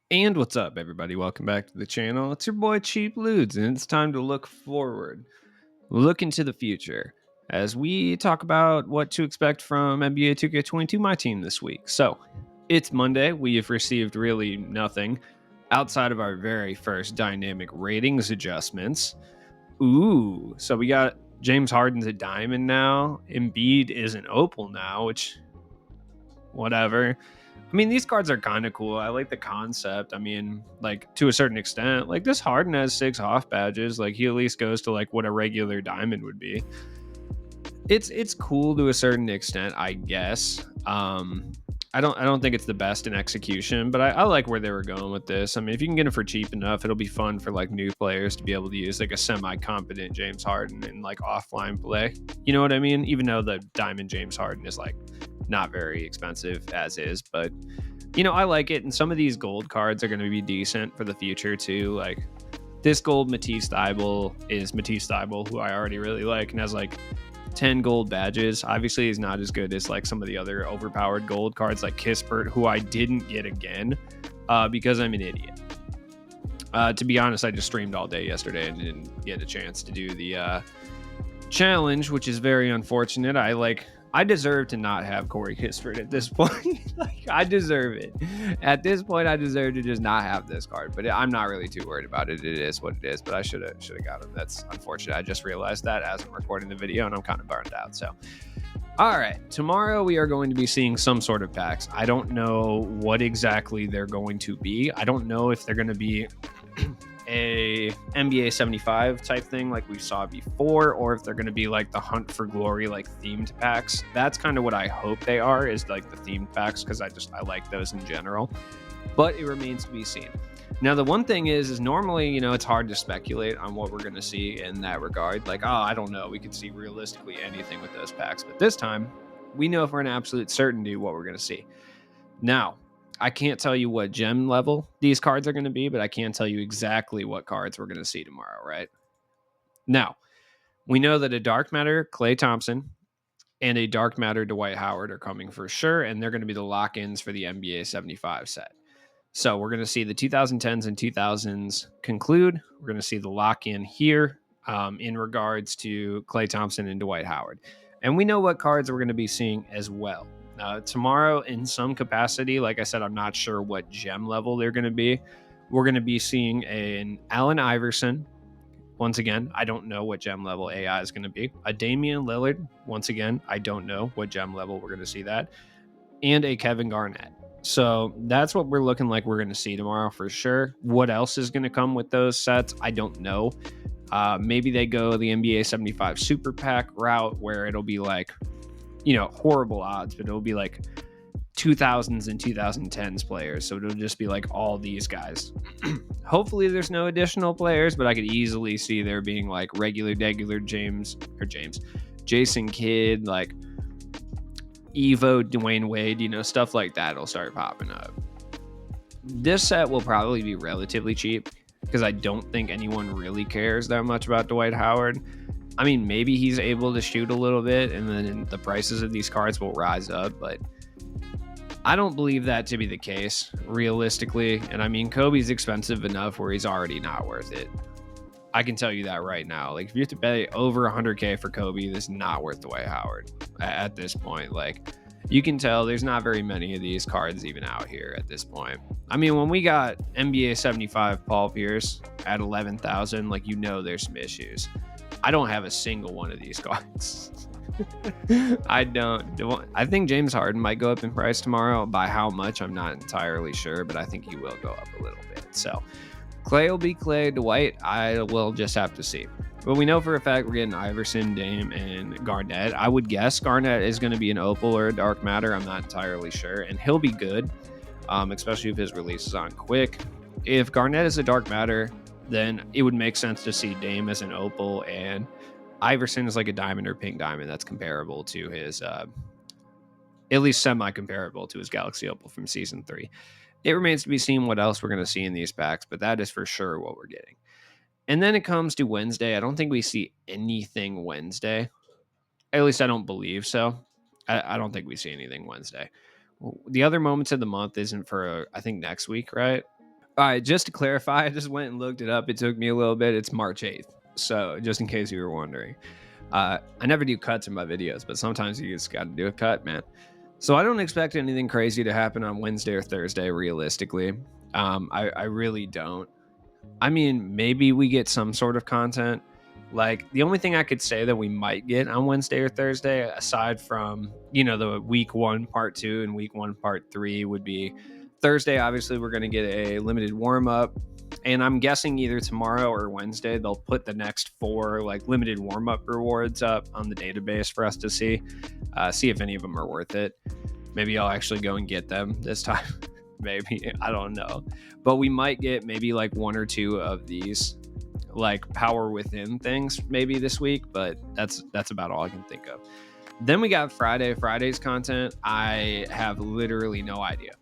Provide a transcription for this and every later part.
And what's up, everybody? Welcome back to the channel. It's your boy Cheap Ludes, and it's time to look forward, look into the future, as we talk about what to expect from NBA 2K22, my team, this week. So, it's Monday. We have received really nothing outside of our very first dynamic ratings adjustments. Ooh, so we got James Harden's a diamond now. Embiid is an opal now, which, whatever. I mean, these cards are kind of cool. I like the concept. I mean, like to a certain extent, like this Harden has 6 off badges. Like he at least goes to like what a regular diamond would be. It's cool to a certain extent, I guess. I don't think it's the best in execution, but I like where they were going with this. I mean, if you can get it for cheap enough, it'll be fun for like new players to be able to use like a semi-competent James Harden in like offline play. You know what I mean? Even though the Diamond James Harden is like not very expensive as is, but I like it. And some of these gold cards are going to be decent for the future too. Like this gold Matisse Thybulle is Matisse Thybulle, who I already really like, and has like 10 gold badges. Obviously, he's not as good as like some of the other overpowered gold cards like Kispert, who I didn't get again because I'm an idiot. To be honest, I just streamed all day yesterday and didn't get a chance to do the challenge, which is very unfortunate. I deserve to not have Corey Kispert at this point. Like I deserve it. At this point, I deserve to just not have this card. But I'm not really too worried about it. It is what it is. But I should have got him. That's unfortunate. I just realized that as I'm recording the video, and I'm kind of burned out. So, all right, tomorrow we are going to be seeing some sort of packs. I don't know what exactly they're going to be. I don't know if they're going to be a NBA 75 type thing like we saw before, or if they're going to be like the Hunt for Glory like themed packs. That's kind of what I hope they are, is like the themed packs, because I like those in general. But it remains to be seen. Now the one thing is normally, it's hard to speculate on what we're going to see in that regard. Like, oh, I don't know, we could see realistically anything with those packs, but this time we know for an absolute certainty what we're going to see. Now, I can't tell you what gem level these cards are going to be, but I can tell you exactly what cards we're going to see tomorrow, right? Now, we know that a Dark Matter Klay Thompson and a Dark Matter Dwight Howard are coming for sure, and they're going to be the lock-ins for the NBA 75 set. So we're going to see the 2010s and 2000s conclude. We're going to see the lock-in here in regards to Klay Thompson and Dwight Howard. And we know what cards we're going to be seeing as well. Tomorrow, in some capacity, like I said, I'm not sure what gem level they're going to be. We're going to be seeing an Allen Iverson. Once again, I don't know what gem level AI is going to be. A Damian Lillard. Once again, I don't know what gem level we're going to see that. And a Kevin Garnett. So that's what we're looking like we're going to see tomorrow for sure. What else is going to come with those sets? I don't know. Maybe they go the NBA 75 Super Pack route where it'll be like, horrible odds, but it'll be like 2000s and 2010s players. So it'll just be like all these guys. Hopefully there's no additional players, but I could easily see there being like regular Jason Kidd, like Evo, Dwayne Wade, stuff like that will start popping up. This set will probably be relatively cheap because I don't think anyone really cares that much about Dwight Howard. I mean, maybe he's able to shoot a little bit and then the prices of these cards will rise up, but I don't believe that to be the case, realistically. And I mean, Kobe's expensive enough where he's already not worth it. I can tell you that right now. Like, if you have to pay over 100K for Kobe, this is not worth Dwight Howard at this point. Like, you can tell there's not very many of these cards even out here at this point. I mean, when we got NBA 75 Paul Pierce at 11,000, like, there's some issues. I don't have a single one of these cards. I don't. I think James Harden might go up in price tomorrow. By how much, I'm not entirely sure, but I think he will go up a little bit. So Klay will be Klay. Dwight, I will just have to see. But we know for a fact we're getting Iverson, Dame, and Garnett. I would guess Garnett is going to be an opal or a dark matter. I'm not entirely sure. And he'll be good, especially if his release is on quick. If Garnett is a dark matter, then it would make sense to see Dame as an opal and Iverson is like a diamond or pink diamond that's comparable to his, at least semi-comparable to his Galaxy Opal from Season 3. It remains to be seen what else we're going to see in these packs, but that is for sure what we're getting. And then it comes to Wednesday. I don't think we see anything Wednesday. At least I don't believe so. I don't think we see anything Wednesday. The other moments of the month isn't for, I think, next week, right? All right, just to clarify, I just went and looked it up. It took me a little bit. It's March 8th. So just in case you were wondering. I never do cuts in my videos, but sometimes you just got to do a cut, man. So I don't expect anything crazy to happen on Wednesday or Thursday, realistically. I really don't. I mean, maybe we get some sort of content. Like the only thing I could say that we might get on Wednesday or Thursday, aside from, the week 1 part 2 and week 1 part 3, would be Thursday. Obviously, we're going to get a limited warm up. And I'm guessing either tomorrow or Wednesday, they'll put the next 4 like limited warm up rewards up on the database for us to see if any of them are worth it. Maybe I'll actually go and get them this time. Maybe, I don't know, but we might get maybe like 1 or 2 of these like power within things maybe this week, but that's about all I can think of. Then we got Friday's content. I have literally no idea.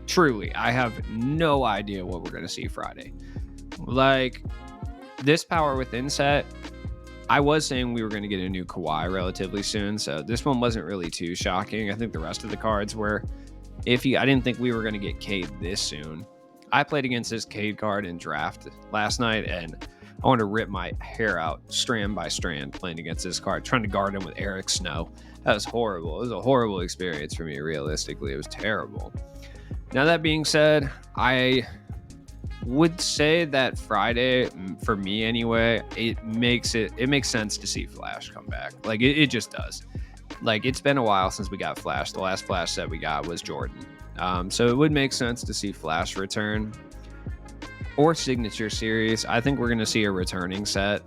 Truly, I have no idea what we're going to see Friday. Like this power within set, I was saying we were going to get a new Kawhi relatively soon, so this one wasn't really too shocking. I think the rest of the cards were. I didn't think we were going to get Cade this soon. I played against this Cade card in draft last night, and I wanted to rip my hair out strand by strand playing against this card, trying to guard him with Eric Snow. That was horrible. It was a horrible experience for me, realistically. It was terrible. Now, that being said, I would say that Friday, for me anyway, it makes sense to see Flash come back. Like, it just does. Like, it's been a while since we got Flash. The last Flash set we got was Jordan. So it would make sense to see Flash return or Signature Series. I think we're going to see a returning set.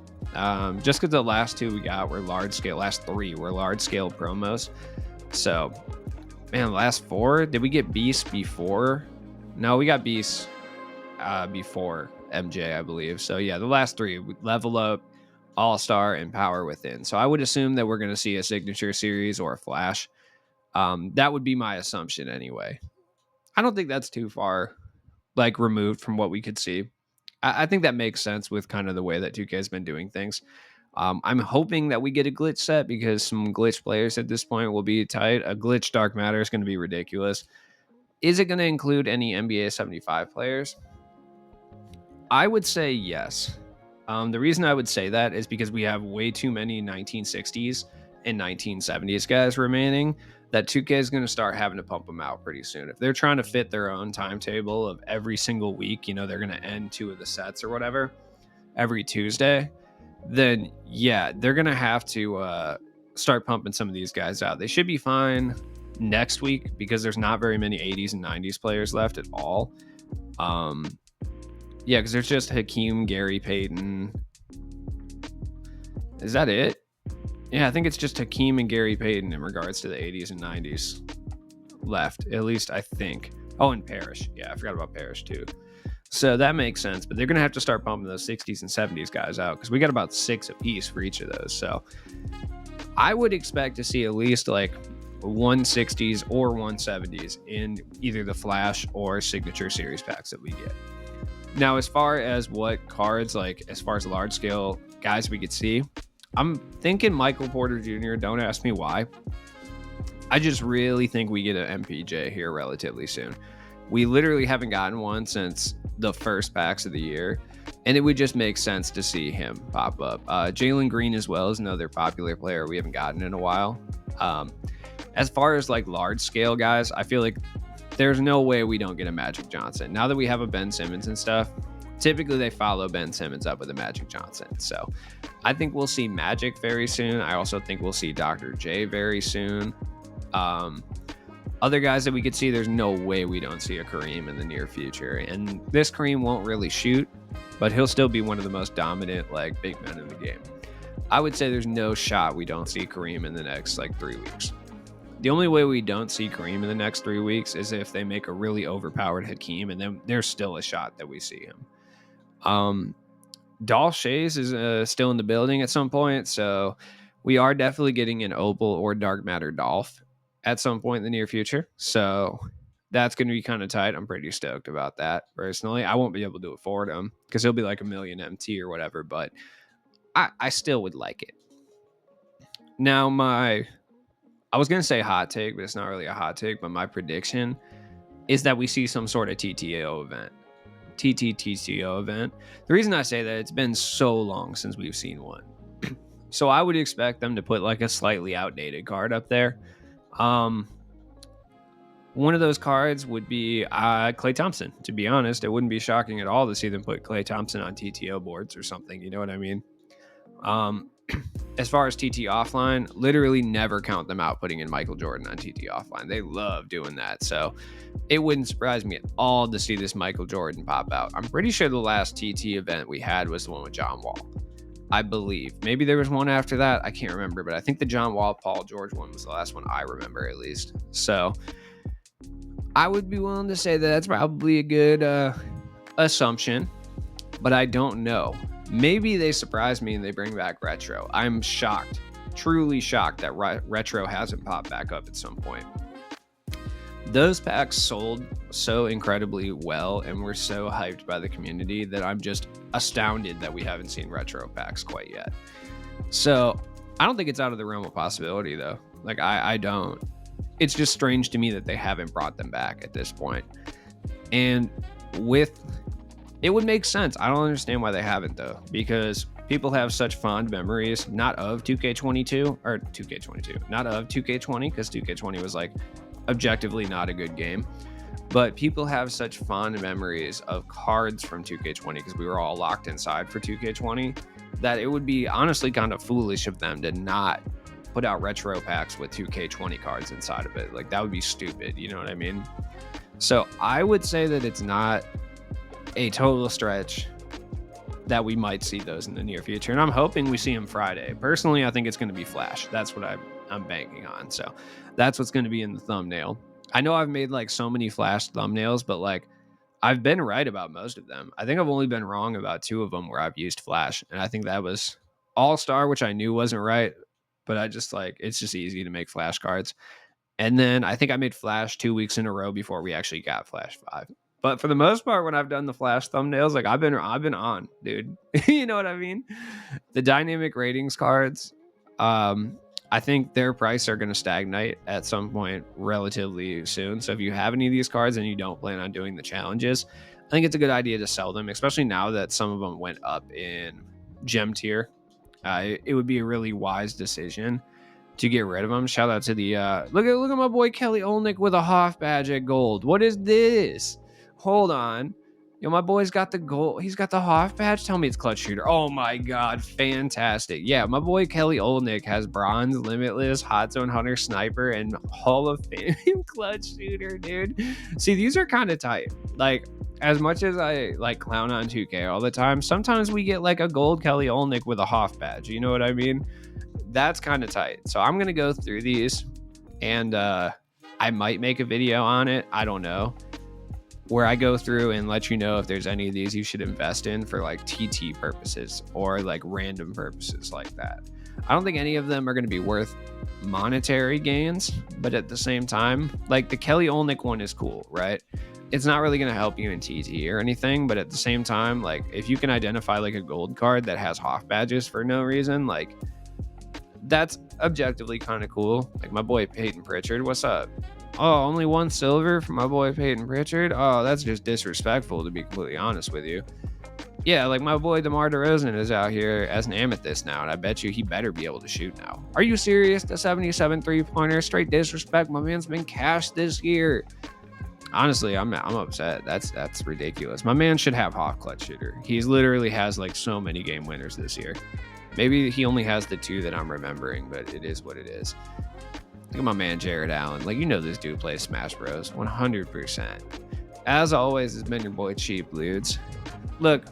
Just because the last 2 we got were large scale. Last 3 were large scale promos. So, man, last 4, did we get Beast before? No, we got Beast before MJ, I believe. So, yeah, the last 3, Level Up, All-Star, and Power Within. So I would assume that we're going to see a Signature Series or a Flash. That would be my assumption anyway. I don't think that's too far like removed from what we could see. I think that makes sense with kind of the way that 2K has been doing things. I'm hoping that we get a glitch set because some glitch players at this point will be tight. A glitch Dark Matter is going to be ridiculous. Is it going to include any NBA 75 players? I would say yes. The reason I would say that is because we have way too many 1960s and 1970s guys remaining that 2K is going to start having to pump them out pretty soon. If they're trying to fit their own timetable of every single week, they're going to end 2 of the sets or whatever every Tuesday, then yeah, they're going to have to start pumping some of these guys out. They should be fine next week because there's not very many 80s and 90s players left at all. Yeah, because there's just Hakeem, Gary Payton. Is that it? Yeah, I think it's just Hakeem and Gary Payton in regards to the 80s and 90s left, at least I think. Oh, and Parrish. Yeah, I forgot about Parrish too. So that makes sense, but they're going to have to start pumping those 60s and 70s guys out because we got about 6 apiece for each of those. So I would expect to see at least like 160s or 170s in either the Flash or Signature Series packs that we get. Now, as far as what cards, like as far as large scale guys we could see, I'm thinking Michael Porter Jr. Don't ask me why. I just really think we get an MPJ here relatively soon. We literally haven't gotten one since the first packs of the year, and it would just make sense to see him pop up. Jalen Green as well is another popular player we haven't gotten in a while. As far as like large scale guys, I feel like there's no way we don't get a Magic Johnson. Now that we have a Ben Simmons and stuff, typically they follow Ben Simmons up with a Magic Johnson. So I think we'll see Magic very soon. I also think we'll see Dr. J very soon. Other guys that we could see, there's no way we don't see a Kareem in the near future. And this Kareem won't really shoot, but he'll still be one of the most dominant like big men in the game. I would say there's no shot we don't see Kareem in the next like 3 weeks. The only way we don't see Kareem in the next 3 weeks is if they make a really overpowered Hakeem, and then there's still a shot that we see him. Dolph Shays is still in the building at some point, so we are definitely getting an Opal or Dark Matter Dolph at some point in the near future. So that's going to be kind of tight. I'm pretty stoked about that, personally. I won't be able to do it for him because he'll be like a million MT or whatever, but I still would like it. Now, I was going to say hot take, but it's not really a hot take, but my prediction is that we see some sort of TTO event. TTTCO event. The reason I say that, it's been so long since we've seen one. So I would expect them to put like a slightly outdated card up there. One of those cards would be Klay Thompson. To be honest, it wouldn't be shocking at all to see them put Klay Thompson on TTO boards or something. You know what I mean? As far as TT offline, literally never count them out putting in Michael Jordan on TT offline. They love doing that. So it wouldn't surprise me at all to see this Michael Jordan pop out. I'm pretty sure the last TT event we had was the one with John Wall, I believe. Maybe there was one after that. I can't remember, but I think the John Wall, Paul George one was the last one I remember, at least. So I would be willing to say that that's probably a good assumption, but I don't know. Maybe they surprise me and they bring back retro. I'm shocked, truly shocked that retro hasn't popped back up at some point. Those packs sold so incredibly well and were so hyped by the community that I'm just astounded that we haven't seen retro packs quite yet. So I don't think it's out of the realm of possibility, though. Like, I don't. It's just strange to me that they haven't brought them back at this point. And it would make sense. I don't understand why they haven't, though, because people have such fond memories, not of 2K22, or 2K22, not of 2K20, because 2K20 was like objectively not a good game. But people have such fond memories of cards from 2K20 because we were all locked inside for 2K20 that it would be honestly kind of foolish of them to not put out retro packs with 2K20 cards inside of it. Like, that would be stupid. You know what I mean? So I would say that it's not a total stretch that we might see those in the near future. And I'm hoping we see them Friday. Personally, I think it's going to be Flash. That's what I'm banking on. So that's what's going to be in the thumbnail. I know I've made like so many Flash thumbnails, but like I've been right about most of them. I think I've only been wrong about 2 of them where I've used Flash. And I think that was All-Star, which I knew wasn't right, but I just like, it's just easy to make Flash cards. And then I think I made Flash 2 weeks in a row before we actually got Flash 5. But for the most part, when I've done the Flash thumbnails, like I've been on, dude. You know what I mean? The dynamic ratings cards, I think their price are going to stagnate at some point relatively soon. So if you have any of these cards and you don't plan on doing the challenges, I think it's a good idea to sell them, especially now that some of them went up in gem tier. It would be a really wise decision to get rid of them. Shout out to the look at my boy Kelly Olnick with a Hoff badge at gold. What is this? Hold on. Yo, my boy's got the gold. He's got the Hoff badge. Tell me it's clutch shooter. Oh my god, fantastic. Yeah, my boy Kelly Olnick has bronze, limitless, hot zone hunter, sniper, and Hall of Fame clutch shooter, dude. See, these are kind of tight. Like, as much as I like clown on 2K all the time, sometimes we get like a gold Kelly Olnick with a Hoff badge. You know what I mean? That's kind of tight. So I'm gonna go through these, and I might make a video on it. I don't know, where I go through and let you know if there's any of these you should invest in for like TT purposes or like random purposes like that. I don't think any of them are going to be worth monetary gains, but at the same time, like the Kelly Olnick one is cool, right? It's not really going to help you in TT or anything, but at the same time, like if you can identify like a gold card that has Hoff badges for no reason, like that's objectively kind of cool. Like my boy Peyton Pritchard, what's up? Oh, only 1 silver for my boy Peyton Pritchard? Oh, that's just disrespectful, to be completely honest with you. Yeah, like my boy DeMar DeRozan is out here as an amethyst now, and I bet you he better be able to shoot now. Are you serious? The 77 3-pointer, straight disrespect. My man's been cashed this year. Honestly, I'm upset. That's ridiculous. My man should have Hoff clutch shooter. He's literally has like so many game winners this year. Maybe he only has the 2 that I'm remembering, but it is what it is. Look at my man Jared Allen. Like, you know this dude plays Smash Bros. 100%. As always, it's been your boy Cheap Ludes. Look,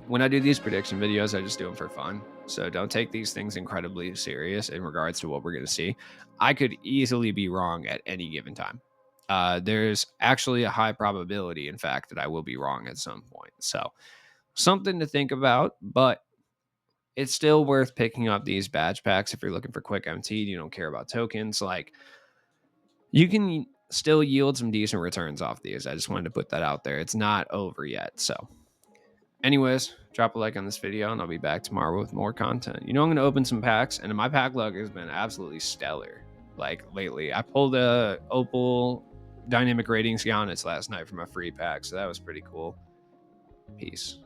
when I do these prediction videos, I just do them for fun. So don't take these things incredibly serious in regards to what we're going to see. I could easily be wrong at any given time. There's actually a high probability, in fact, that I will be wrong at some point. So something to think about, but it's still worth picking up these badge packs if you're looking for quick MT. You don't care about tokens. Like, you can still yield some decent returns off these. I just wanted to put that out there. It's not over yet. So anyways, drop a like on this video and I'll be back tomorrow with more content. You know, I'm going to open some packs, and my pack luck has been absolutely stellar. Like lately, I pulled a Opal Dynamic Ratings Giannis last night from a free pack, so that was pretty cool. Peace.